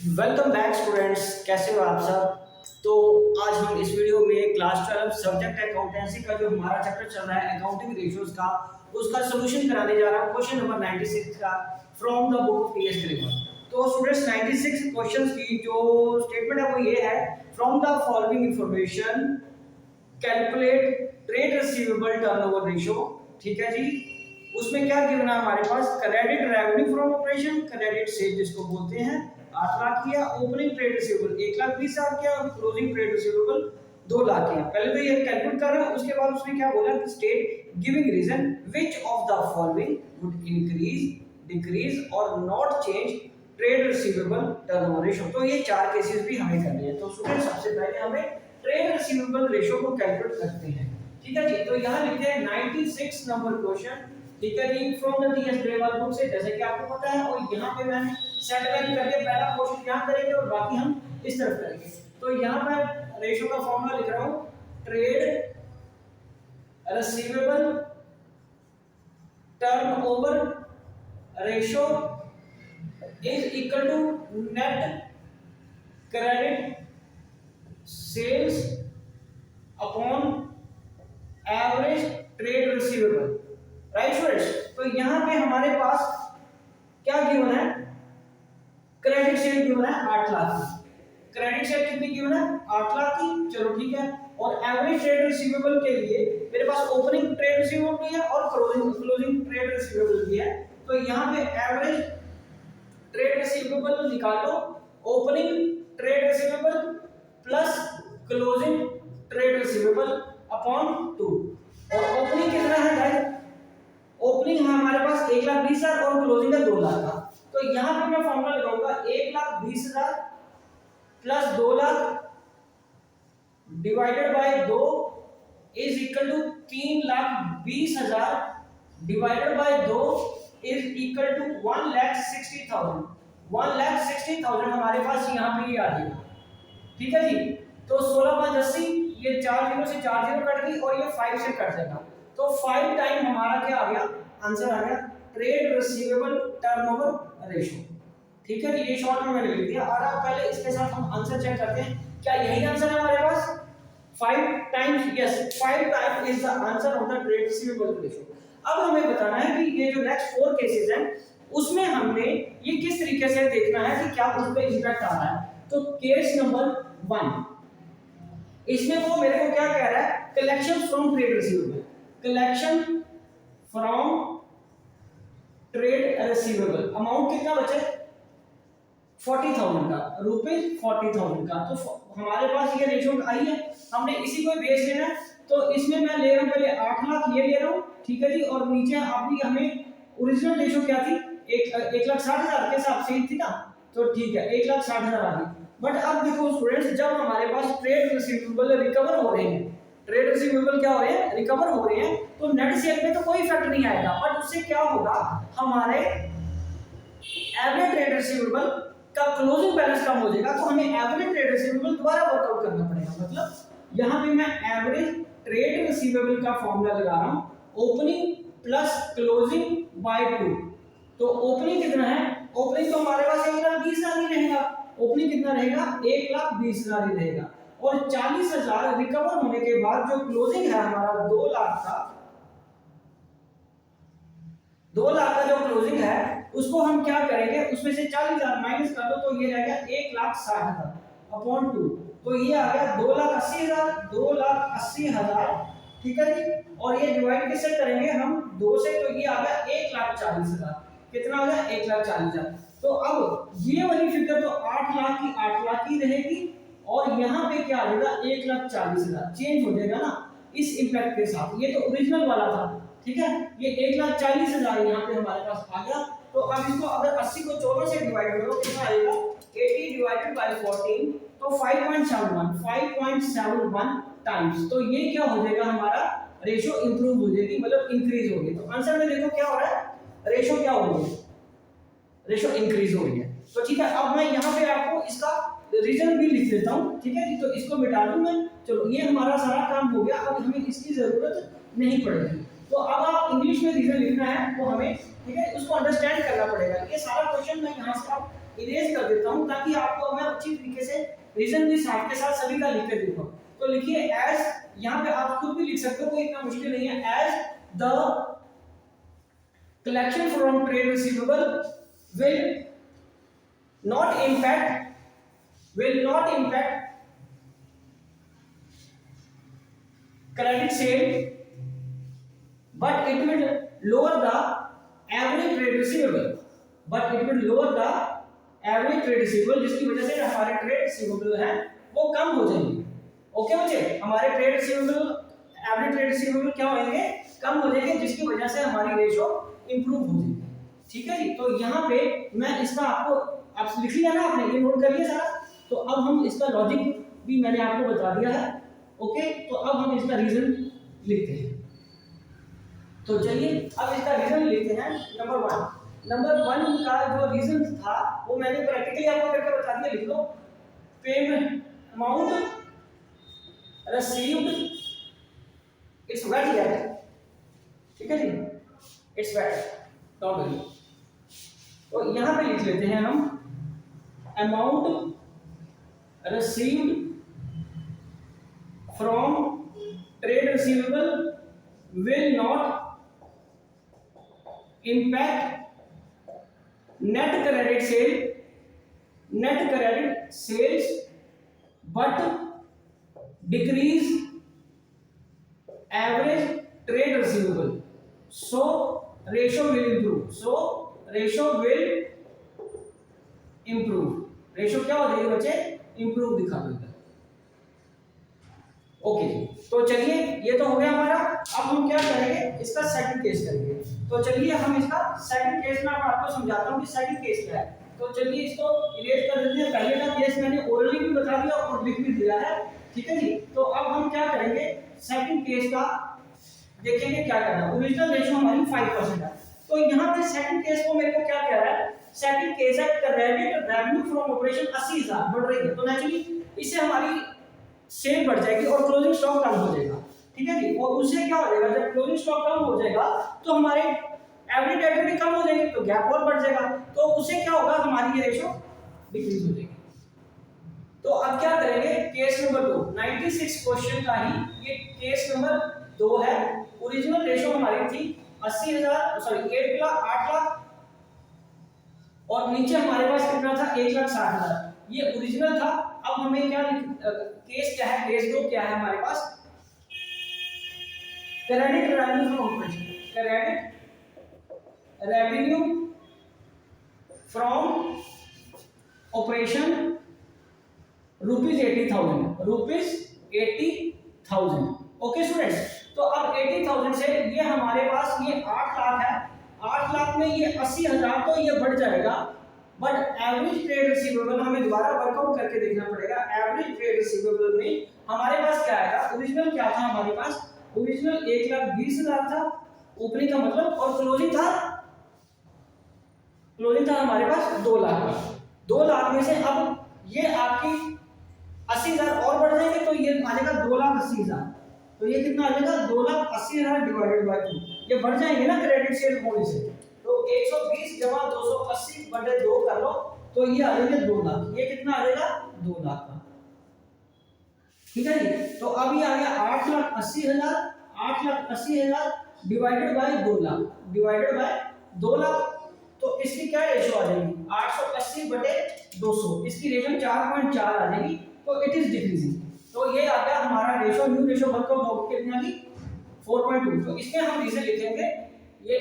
Welcome back students, कैसे हो आप सब। तो आज हम इस वीडियो में क्लास 12 सब्जेक्ट अकाउंटेंसी का जो हमारा चैप्टर चल रहा है अकाउंटिंग रेशियोज का, उसका सोल्यूशन कराने जा रहा हूं। क्वेश्चन नंबर 96 का from the book TS grammar. तो स्टूडेंट्स 96 क्वेश्चंस की जो स्टेटमेंट है वो ये है, from the following information calculate trade receivable turnover ratio. ठीक है जी। उसमें क्या गिवन है हमारे पास, credit revenue from operation, credit sale जिसको बोलते हैं 8 लाख किया, ओपनिंग ट्रेड रिसीवेबल 1,20,000 किया और क्लोजिंग ट्रेड रिसीवेबल 2 लाख किया। पहले तो ये कैलकुलेट कर रहे हैं, उसके बाद उसने क्या बोला कि state giving reason which of the following would increase, decrease और not change trade receivable turnover ratio. तो ये चार केसेस भी हमें करने हैं। तो स्टूडेंट सबसे पहले हमें ट्रेड रिसीवेबल रेशियो को कैलकुलेट करते हैं। ठीक है जी। तो यहां लिखते हैं 96 नंबर क्वेश्चन। ठीक है जी, from the TS grammar book से, जैसे कि आपको पता है। और यहां पे मैंने सेट लाइन करके पहला क्वेश्चन यहां करेंगे और बाकी हम इस तरफ करेंगे। तो यहां मैं रेशियो का फॉर्मूला लिख रहा हूं, trade receivable turnover ratio is equal to net credit sales upon average trade receivable. Right students. तो यहां पे हमारे पास क्या गिवन है, क्रेडिट सेल गिवन है 8 लाख की। क्रेडिट सेल कितनी गिवन है, 8 लाख की। चलो ठीक है। और एवरेज ट्रेड रिसीवेबल के लिए मेरे पास ओपनिंग ट्रेड रिसीवेबल भी है और क्लोजिंग ट्रेड रिसीवेबल भी है। तो यहां पे एवरेज ट्रेड रिसीवेबल निकालो, opening trade receivable plus closing trade receivable upon 2। और ओपनिंग कितना है गाइस, ओपनिंग हमारे पास 1,20,000 और क्लोजिंग है 2 लाख का। तो यहां पे मैं फॉर्मूला लगाऊंगा 1,20,000 plus 2 lakh divided by 2 is equal to 3,20,000 divided by 2 is equal to 1,60,000। 1,60,000 हमारे पास यहां पे ये आ जाएगा। ठीक है जी। तो 16,80, ये 4 जीरो से 4 जीरो कट गई और ये 5 से कट जाएगा। तो 5 टाइम हमारा क्या आ गया, आंसर आ गया ट्रेड रिसीवेबल टर्नओवर रेशियो। ठीक है जी। ये शॉर्ट में मैंने लिख दिया। और अब पहले इसके साथ हम आंसर चेक करते हैं, क्या यही आंसर है हमारे पास 5 times. Yes, 5 times is the answer of the trade receivable ratio. अब हमें बताना है कि ये जो नेक्स्ट 4 केसेस हैं उसमें हमने ये किस तरीके से देखना है कि क्या उस पे इंपैक्ट आ रहा है। तो केस नंबर 1, इसमें वो मेरे को क्या कह रहा है, collection from trade receivable. Collection from trade receivable amount कितना बचे, 40,000 का, रुपीज 40,000 का। तो हमारे पास ये रेशियो आई है, हमने इसी को बेस लेना है। तो इसमें मैं ले रहा हूं पहले 8 लाख ये ले रहा हूं। ठीक है जी। और नीचे अभी हमें ओरिजिनल रेशियो क्या थी, 1,60,000 के हिसाब से थी ना। तो ठीक है, 1,60,000 आ गई। बट अब देखो स्टूडेंट्स, जब हमारे पास ट्रेड रिसीवेबल रिकवर हो रहे हैं, ट्रेड रिसीवेबल क्या हो रहे हैं, रिकवर हो रहे हैं, तो नेट सेल में तो कोई इफेक्ट नहीं आएगा। बट उससे क्या होगा, हमारे एवरेज ट्रेड रिसीवेबल का क्लोजिंग बैलेंस कम हो जाएगा। तो हमें एवरेज ट्रेड रिसीवेबल दोबारा वर्कआउट करना पड़ेगा। मतलब यहां पे मैं एवरेज ट्रेड रिसीवेबल का फॉर्मूला लगा रहा हूं, ओपनिंग प्लस क्लोजिंग बाय 2। तो ओपनिंग कितना है, ओपनिंग तो हमारे पास 1,20,000 ही रहेगा। ओपनिंग कितना रहेगा, 1,20,000 ही रहेगा। और 40,000 रिकवर होने के बाद जो क्लोजिंग है हमारा 2 लाख का, 2 लाख का जो क्लोजिंग है उसको हम क्या करेंगे, उसमें से 40,000 माइनस कर दो तो ये रहेगा 1,60,000 अपॉन 2। तो ये आ गया 2,80,000, 2,80,000। ठीक है जी। और ये डिवाइड किससे करेंगे हम, 2 से। तो ये आ गया 1,40,000। कितना आ गया, 1,40,000। तो अब ये वाली फिगर तो 8 लाख की 8 लाख की रहेगी और यहाँ पे क्या आ जाएगा, 1,40,000 चेंज हो जाएगा ना इस इंपैक्ट के साथ। ये तो ओरिजिनल वाला था। ठीक है। ये 1,40,000 यहाँ पे हमारे पास आ गया। तो अब इसको अगर 80 को 14 से डिवाइड करो कितना आएगा, 80 डिवाइडेड बाय 14। तो 5.71 टाइम्स। तो ये क्या हो जाएगा, हमारा रेशियो इंप्रूव हो जाएगी, मतलब इंक्रीज होगी। तो आंसर में देखो क्या हो रहा है, रेशियो क्या हो रही है, रेशियो इंक्रीज हो रही है। तो ठीक है। अब मैं यहाँ पे आपको इसका रीजन भी लिख देता हूँ। ठीक है जी। तो इसको मिटा दूं मैं। चलो ये हमारा सारा काम हो गया, अब हमें इसकी जरूरत नहीं पड़ेगी। तो अब आप इंग्लिश में रीजन लिखना है वो हमें, ठीक है, उसको अंडरस्टैंड करना पड़ेगा। ये सारा क्वेश्चन मैं यहाँ से आप इरेज कर देता हूं ताकि आपको मैं अच्छी तरीके से रीजन भी साथ के साथ सभी का लिख के दूंगा। तो लिखिए एज, यहां पे आप खुद भी लिख सकते हो, कोई इतना मुश्किल नहीं है। As the collection from trade receivable will not impact credit sale, but it will lower the average trade receivable, जिसकी वजह से हमारे ट्रेड रिसीवेबल है वो कम हो जाएंगे। ओके बच्चे, हमारे trade receivable, average trade receivable क्या होंगे, कम हो जाएंगे, जिसकी वजह से हमारी रेशो इंप्रूव हो जाएगी। ठीक है जी। तो यहाँ पे मैं इसका आपको, आप लिख लिया ना आपने, ये नोट कर लिया सारा। तो अब हम इसका लॉजिक भी मैंने आपको बता दिया है। ओके, तो अब हम इसका रीजन लिखते हैं। तो चलिए अब इसका रीजन लिखते हैं। नंबर वन का जो रीजन था वो मैंने प्रैक्टिकली आपको करके बता दिया, लिख लो। Payment amount received, it's wet yet, ठीक है जी, it's wet, don't worry। तो यहाँ पे लिख लेते हैं हम amount received from trade receivable will not impact net credit sales but decrease average trade receivable, so ratio will improve। Ratio क्या हो जाएगी बच्चे, इंप्रूव दिखा देगा। ओके, तो चलिए ये तो हो गया हमारा। अब हम क्या करेंगे, इसका सेकंड केस करेंगे। तो चलिए हम इसका सेकंड केस में आपको समझाता हूँ कि सेकंड केस क्या है। तो चलिए इसको इरेज कर देते हैं। पहले का केस मैंने ओरली भी बता दिया और लिख भी दिया है, ठीक है जी। तो अब हम क्या करेंगे, सेकंड केस का देखेंगे क्या करना है। ओरिजिनल रेशो हमारी 5% है। तो यहाँ पे सेकंड केस को मेरे को क्या कह रहा है, सेकंड केस है क्रेडिट रेवेन्यू फ्रॉम ऑपरेशन 80,000 बढ़ रही है, तो नेचुरली इससे हमारी सेल बढ़ जाएगी और क्लोजिंग स्टॉक कम हो जाएगा, ठीक है जी। और उससे क्या हो जाएगा, जब क्लोजिंग स्टॉक कम हो जाएगा तो हमारे एवरेज डेटर भी कम हो जाएंगे, तो गैप और बढ़ जाएगा। तो उससे क्या होगा, हमारी ये रेशो डिक्रीज हो जाएगी। तो अब क्या करेंगे, केस नंबर 2, 96 क्वेश्चन का ही ये केस नंबर 2 है। ओरिजिनल रेशो हमारी थी 80,000, सॉरी 8 लाख, और नीचे हमारे पास कितना था, 1,60,000, ये ओरिजिनल था। अब हमें क्या केस क्या है, केस 2 क्या है हमारे पास, credit revenue from operation, credit revenue from operation rupees 80,000। Okay students, तो अब 80,000 से ये हमारे पास ये 8 लाख है, 8 लाख में ये 80,000 तो ये बढ़ जाएगा, बट एवरेज ट्रेड रिसीवेबल हमें दोबारा वर्कआउट करके देखना पड़ेगा। एवरेज ट्रेड रिसीवेबल में हमारे पास क्या आएगा, ओरिजिनल क्या था हमारे पास, ओरिजिनल 1,20,000 था ओपनिंग का मतलब, और क्लोजिंग था हमारे पास 2 लाख का। 2 लाख में से अब ये आपकी 80,000 और बढ़ जाएंगे, तो ये आ जाएगा 2,80,000। तो ये कितना आ जाएगा, 2,80,000 डिवाइडेड बाय 2, ये बढ़ जाएंगे ना क्रेडिट सेल होने से। तो 120 जमा 280 बटे 2 कर लो, तो ये आ जाएगा 2 लाख। ये कितना आ जाएगा, 2 लाख का, ठीक है जी। तो अब ये आ गया 8,80,000 divided by 2 lakh, divided by 2 lakh. तो इसकी क्या रेशो आ जाएगी, 880 बटे 200, इसकी रेशो 4.4 आ जाएगी। तो इट इज डिक्रीजिंग। तो ये आ गया हमारा रेशो, न्यू रेशो वर्कआउट हो कितना की 4.2। तो इसमें हम रीजन लिखेंगे, ये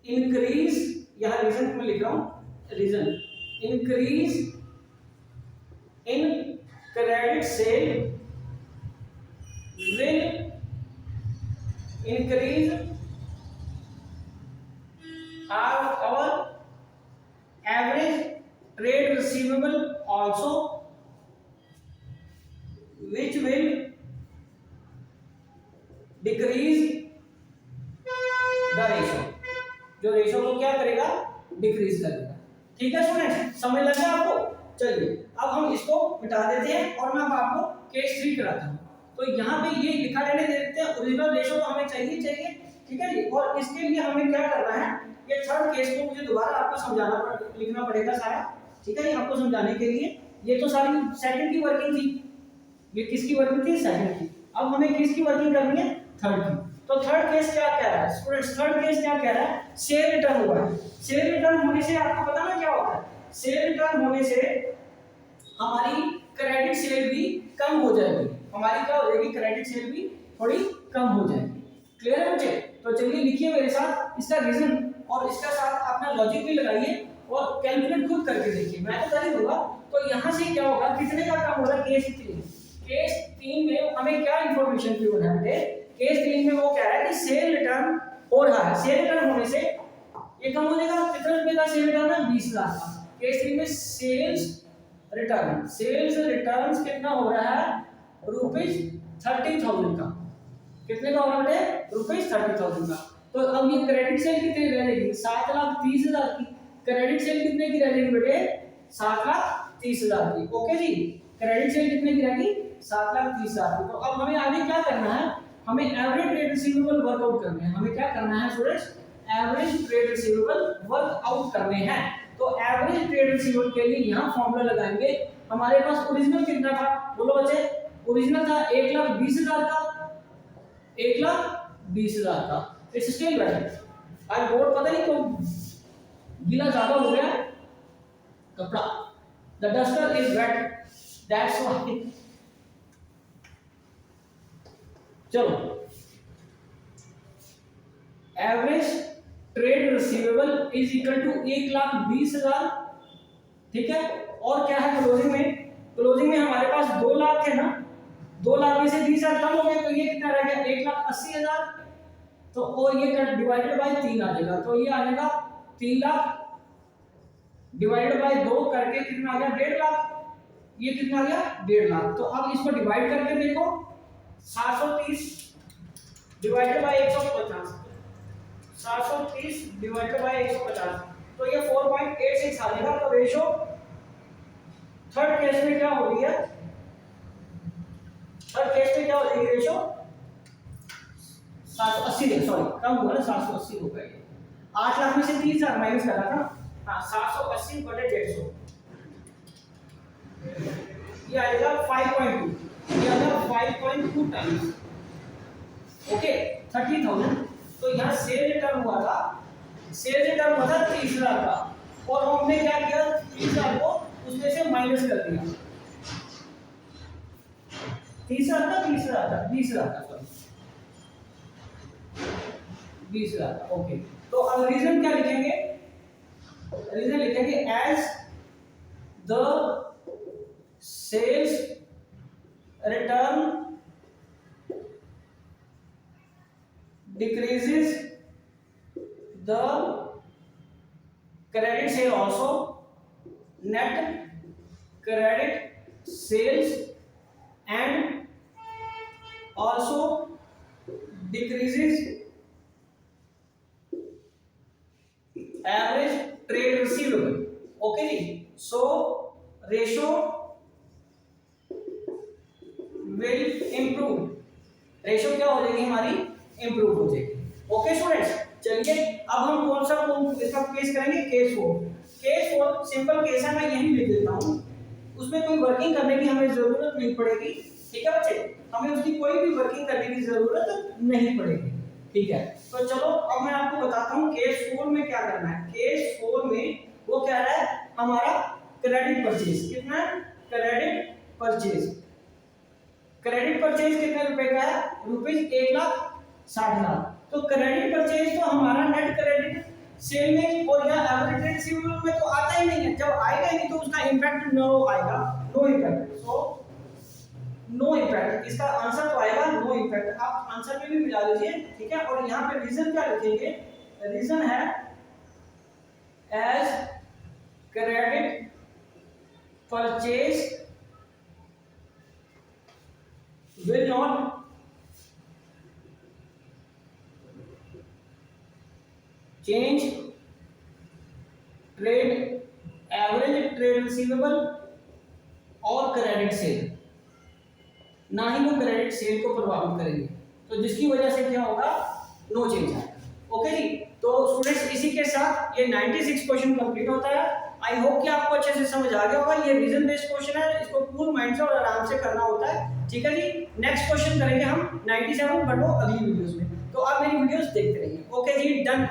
इंक्रीज, यहां रीजन में लिख रहा हूं, reason increase in credit sale will increase our average trade receivable also, which will decrease the ratio, जो रेशो को क्या करेगा, डिक्रीज करेगा। ठीक है स्टूडेंट्स, समझ लग गया आपको। चलिए अब हम इसको मिटा देते हैं और मैं आपको केस 3 कराता हूं। तो यहाँ पे ये लिखा रहने देते हैं, ओरिजिनल रेशो तो हमें चाहिए, ठीक है जी। और इसके लिए हमें क्या करना है, ये थर्ड केस को मुझे दोबारा आपको लिखना पड़ेगा सारा, ठीक है, ये आपको समझाने के लिए। ये तो सारी सेकंड की वर्किंग थी, ये किसकी वर्किंग थी, सेकंड की। अब हमें किसकी वर्किंग करनी है, थर्ड की। तो थर्ड केस क्या कह रहा है स्टूडेंट्स, थर्ड केस क्या कह रहा है, शेयर रिटर्न हुआ है। शेयर रिटर्न होने से आपको पता ना क्या होता है, शेयर रिटर्न होने से हमारी क्रेडिट सेल भी कम हो जाएगी, हमारी क्या हो जाएगी, क्रेडिट सेल भी थोड़ी कम हो जाएगी। क्लियर है मुझे? तो चलिए लिखिए मेरे साथ इसका रीजन और इसका साथ अपना लॉजिक भी लगाइए और कैलकुलेट खुद करके देखिए, मैं तो कर ही दूंगा। तो यहाँ से क्या होगा, कितने का कम होगा, केस 3। केस 3 में हमें क्या इंफॉर्मेशन की होना है, केस 3 में वो कह रहा है कि सेल रिटर्न हो रहा है। सेल रिटर्न होने से ये कम हो जाएगा, कितने रुपए का सेल रिटर्न है, 20,000 का। केस 3 में सेल्स रिटर्न कितना हो रहा है, ₹30,000 का। कितने का हो रहा है, ₹30,000 का। तो अब ये क्रेडिट सेल कितनी रह जाएगी, 7,30,000 की। क्रेडिट सेल कितने की रह जाएगी बेटे, 7,30,000 की। ओके जी, क्रेडिट सेल कितने की रहेगी, 7,30,000 की। तो अब हमें आगे क्या करना है, हमें एवरेज ट्रेड रिसीवेबल वर्कआउट करने हैं। हमें क्या करना है students, average trade receivable workout करने हैं। तो एवरेज ट्रेड रिसीवेबल के लिए यहाँ फॉर्मूला लगाएंगे। हमारे पास ओरिजिनल कितना था, बोलो बच्चे, ओरिजिनल था 1,20,000 का, 1,20,000 का। It's still valid. आज बोर्ड पता नहीं क्यों गीला ज्यादा हो गया कपड़ा, the duster is wet, that's why. चलो, average trade receivable is equal to 1,20,000, ठीक है। और क्या है क्लोजिंग में हमारे पास 2 लाख थे ना, 2 लाख में से 20,000 कम हो गए, तो ये कितना रह गया, 1,80,000। तो और ये डिवाइडेड बाय 3 आ जाएगा, तो ये आ जाएगा 3 लाख डिवाइडेड बाय 2 करके कितना आ गया, 1.5 लाख। ये कितना आ गया, 1.5 लाख। तो अब इसको डिवाइड करके देखो, 730 डिवाइडेड बाय 150, 730 डिवाइडेड बाय 150, तो ये 4.86 आ जाएगा। तो रेशो थर्ड केस में क्या हो रही है, थर्ड केस में क्या हो जाएगी रेशो, 780, सॉरी कम हुआ ना, 780 हो गया। 8 लाख में से 30,000 माइनस करा था, हाँ 780 बटे 150, ये आएगा 5.2, ये आएगा 5.2 टाइम्स। ओके, 30,000। तो यहाँ सेल रिटर्न हुआ था, सेल रिटर्न हुआ था 30,000 का, और हमने क्या किया, 30,000 को उसमें से माइनस कर दिया, 30,000 का 20,000 का, 20,000 का, सॉरी 20,000 का। ओके, तो अब रीजन क्या लिखेंगे, रीजन लिखेंगे as the sales return decreases the credit sale also, net credit sales and also decreases average trade receivable. Okay जी, so ratio will improve, ratio क्या हो जाएगी हमारी, इंप्रूव हो जाएगी। ओके स्टूडेंट्स, चलिए अब हम कौन सा इसका केस करेंगे, केस 4। केस 4 सिंपल केस है, मैं यही लिख देता हूँ, उसमें कोई वर्किंग करने की हमें जरूरत नहीं पड़ेगी, ठीक है बच्चे, हमें उसकी कोई भी वर्किंग करने की जरूरत नहीं पड़ेगी, ठीक है। तो चलो अब मैं आपको बताता हूँ केस 4 में क्या करना है। केस 4 में वो कह रहा है हमारा क्रेडिट परचेज, कितना, क्रेडिट परचेज, क्रेडिट परचेज कितने रुपए का है, ₹1,60,000। तो क्रेडिट परचेज तो हमारा नेट क्रेडिट सेल में और या एवरेज ट्रेड रिसीवेबल में तो आता ही नहीं है, जब आएगा ही नहीं तो उसका इंपैक्ट नो आएगा, no impact, so no impact, इसका आंसर तो आएगा नो इंपैक्ट। आप आंसर में भी मिला लीजिए, ठीक है। और यहाँ पे रीजन क्या लिखेंगे, रीजन है as credit purchase will not change trade average trade receivable और क्रेडिट सेल, ना ही वो क्रेडिट सेल को प्रभावित करेंगे, तो जिसकी वजह से क्या होगा, नो चेंज आएगा। ओके जी, तो स्टूडेंट्स इसी के साथ ये 96 क्वेश्चन कंप्लीट होता है। आई होप कि आपको अच्छे से समझ आ गया होगा। ये रीजन बेस्ड क्वेश्चन है, इसको कूल माइंड से और आराम से करना होता है। ठीक है जी, नेक्स्ट क्वेश्चन करेंगे हम 97 बट वो अगली वीडियोस में। तो आप मेरी वीडियोस देखते रहिए। ओके जी, डन।